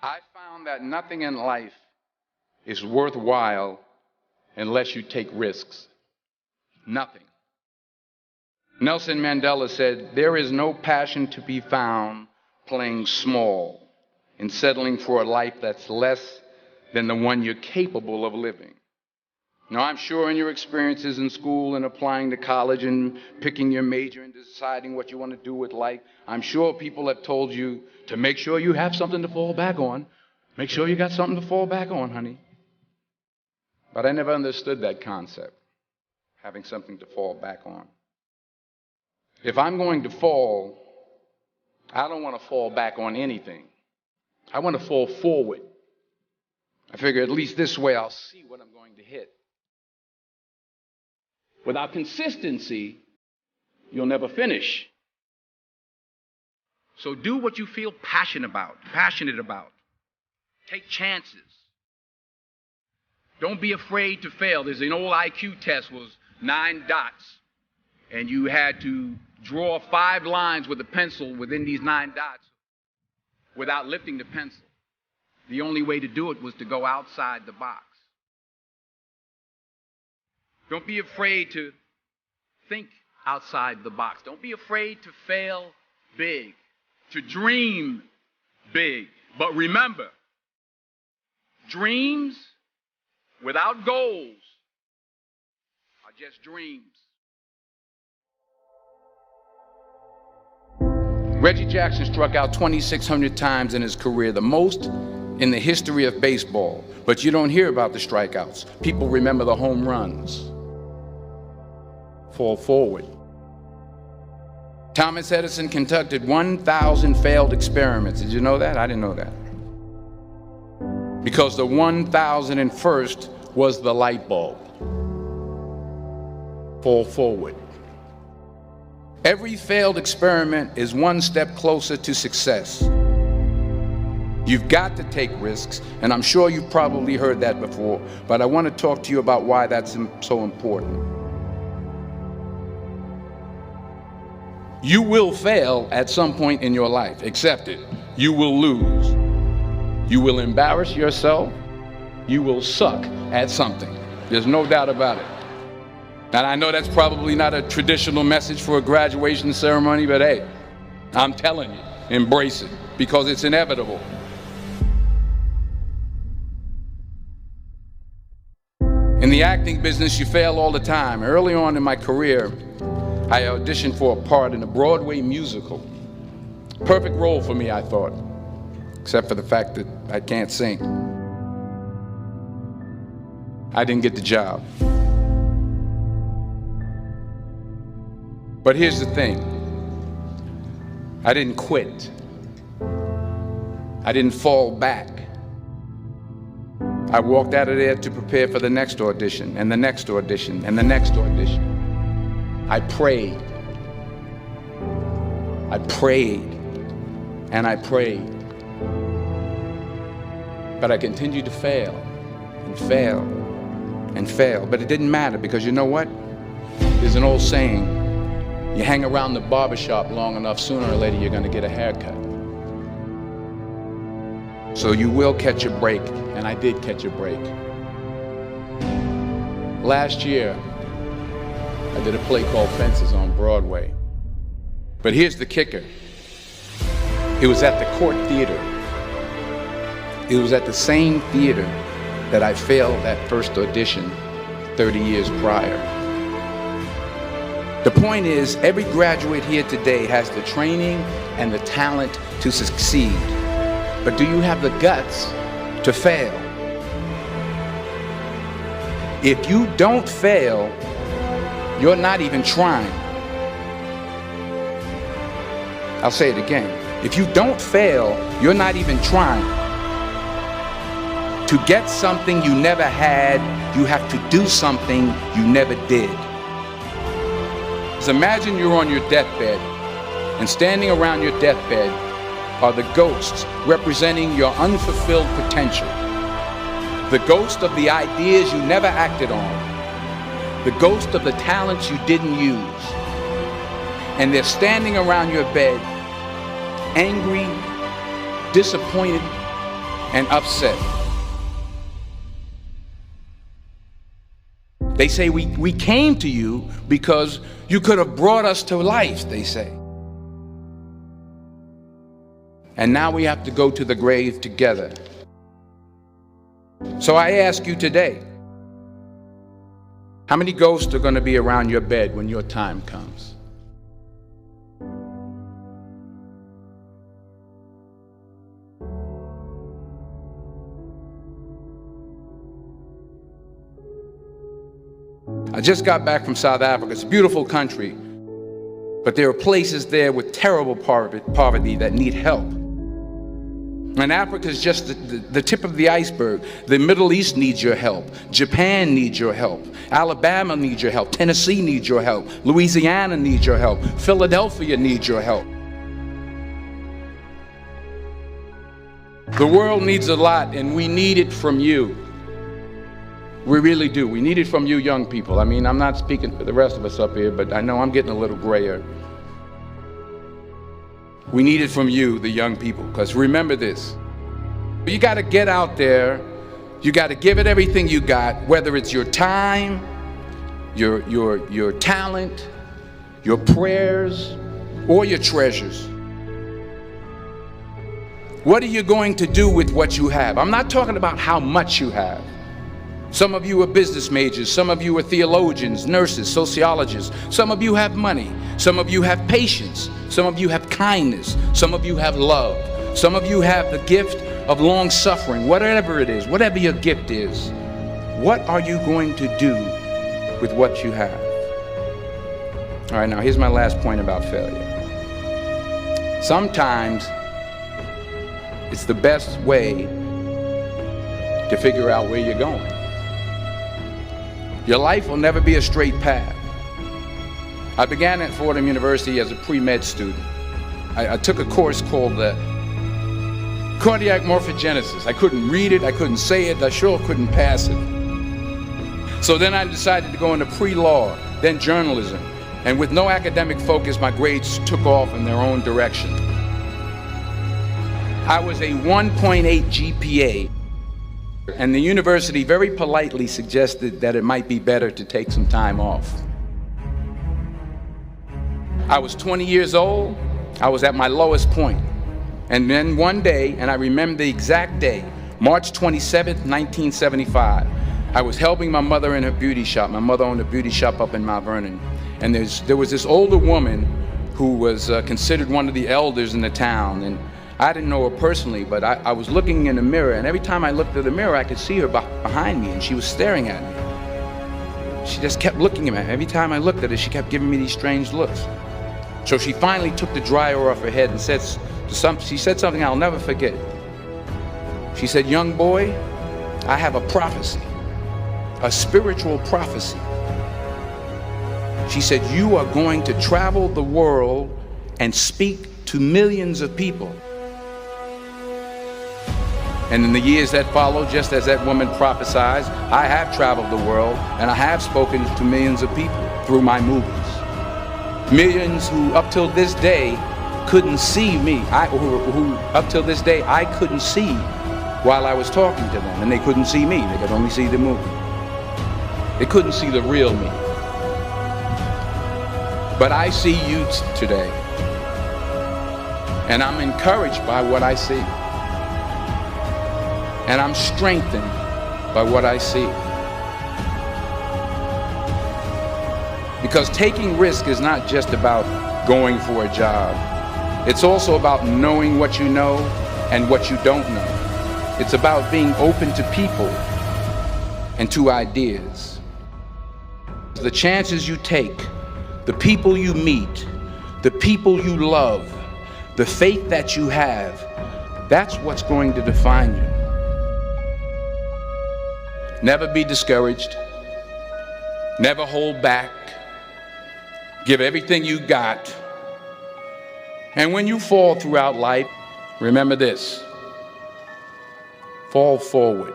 I found that nothing in life is worthwhile unless you take risks. Nothing. Nelson Mandela said, "There is no passion to be found playing small and settling for a life that's less than the one you're capable of living." Now, I'm sure in your experiences in school and applying to college and picking your major and deciding what you want to do with life, I'm sure people have told you to make sure you have something to fall back on. Make sure you got something to fall back on, honey. But I never understood that concept, having something to fall back on. If I'm going to fall, I don't want to fall back on anything. I want to fall forward. I figure at least this way I'll see what I'm going to hit. Without consistency, you'll never finish. So do what you feel passionate about. Take chances. Don't be afraid to fail. There's an old IQ test, was 9 dots, and you had to draw 5 lines with a pencil within these 9 dots without lifting the pencil. The only way to do it was to go outside the box. Don't be afraid to think outside the box. Don't be afraid to fail big, to dream big. But remember, dreams without goals are just dreams. Reggie Jackson struck out 2,600 times in his career, the most in the history of baseball. But you don't hear about the strikeouts. People remember the home runs. Fall forward. Thomas Edison conducted 1,000 failed experiments. Did you know that? I didn't know that. Because the 1,001st was the light bulb. Fall forward. Every failed experiment is one step closer to success. You've got to take risks, and I'm sure you've probably heard that before, but I want to talk to you about why that's so important. You will fail at some point in your life. Accept it. You will lose. You will embarrass yourself. You will suck at something. There's no doubt about it. And I know that's probably not a traditional message for a graduation ceremony, but hey, I'm telling you, embrace it, because it's inevitable. In the acting business, you fail all the time. Early on in my career, I auditioned for a part in a Broadway musical. Perfect role for me, I thought, except for the fact that I can't sing. I didn't get the job. But here's the thing. I didn't quit. I didn't fall back. I walked out of there to prepare for the next audition, and the next audition, and the next audition. I prayed. I prayed. And I prayed. But I continued to fail, and fail, and fail. But it didn't matter, because you know what? There's an old saying, you hang around the barbershop long enough, sooner or later you're going to get a haircut. So you will catch a break, and I did catch a break. Last year, I did a play called Fences on Broadway. But here's the kicker. It was at the Court Theater. It was at the same theater that I failed that first audition 30 years prior. The point is, every graduate here today has the training and the talent to succeed. But do you have the guts to fail? If you don't fail, you're not even trying. I'll say it again. If you don't fail, you're not even trying. To get something you never had, you have to do something you never did. So imagine you're on your deathbed, and standing around your deathbed are the ghosts representing your unfulfilled potential. The ghost of the ideas you never acted on. The ghost of the talents you didn't use. And they're standing around your bed, angry, disappointed, and upset. They say we came to you because you could have brought us to life, they say. And now we have to go to the grave together. So I ask you today, how many ghosts are going to be around your bed when your time comes? I just got back from South Africa. It's a beautiful country, but there are places there with terrible poverty that need help. And Africa is just the tip of the iceberg. The Middle East needs your help. Japan needs your help. Alabama needs your help. Tennessee needs your help. Louisiana needs your help. Philadelphia needs your help. The world needs a lot, and we need it from you. We really do. We need it from you young people. I mean, I'm not speaking for the rest of us up here, but I know I'm getting a little grayer. We need it from you, the young people, because remember this. You got to get out there. You got to give it everything you got, whether it's your time, your talent, your prayers, or your treasures. What are you going to do with what you have? I'm not talking about how much you have. Some of you are business majors, some of you are theologians, nurses, sociologists. Some of you have money, some of you have patience, some of you have kindness, some of you have love, some of you have the gift of long suffering. Whatever it is, whatever your gift is, what are you going to do with what you have? All right, now here's my last point about failure. Sometimes it's the best way to figure out where you're going. Your life will never be a straight path. I began at Fordham University as a pre-med student. I took a course called cardiac morphogenesis. I couldn't read it, I couldn't say it, I sure couldn't pass it. So then I decided to go into pre-law, then journalism. And with no academic focus, my grades took off in their own direction. I was a 1.8 GPA. And the university very politely suggested that it might be better to take some time off. I was 20 years old. I was at my lowest point. And then one day, and I remember the exact day, March 27th, 1975, I was helping my mother in her beauty shop. My mother owned a beauty shop up in Mount Vernon. And there was this older woman who was considered one of the elders in the town. And I didn't know her personally, but I was looking in the mirror, and every time I looked at the mirror, I could see her behind me, and she was staring at me. She just kept looking at me. Every time I looked at her, she kept giving me these strange looks. So she finally took the dryer off her head and she said something I'll never forget. She said, "Young boy, I have a prophecy, a spiritual prophecy." She said, "You are going to travel the world and speak to millions of people." And in the years that followed, just as that woman prophesied, I have traveled the world and I have spoken to millions of people through my movies. Millions who up till this day couldn't see me, who up till this day I couldn't see while I was talking to them, and they couldn't see me, they could only see the movie. They couldn't see the real me. But I see you today, and I'm encouraged by what I see. And I'm strengthened by what I see. Because taking risk is not just about going for a job. It's also about knowing what you know and what you don't know. It's about being open to people and to ideas. The chances you take, the people you meet, the people you love, the faith that you have, that's what's going to define you. Never be discouraged. Never hold back. Give everything you got. And when you fall throughout life, remember this: fall forward.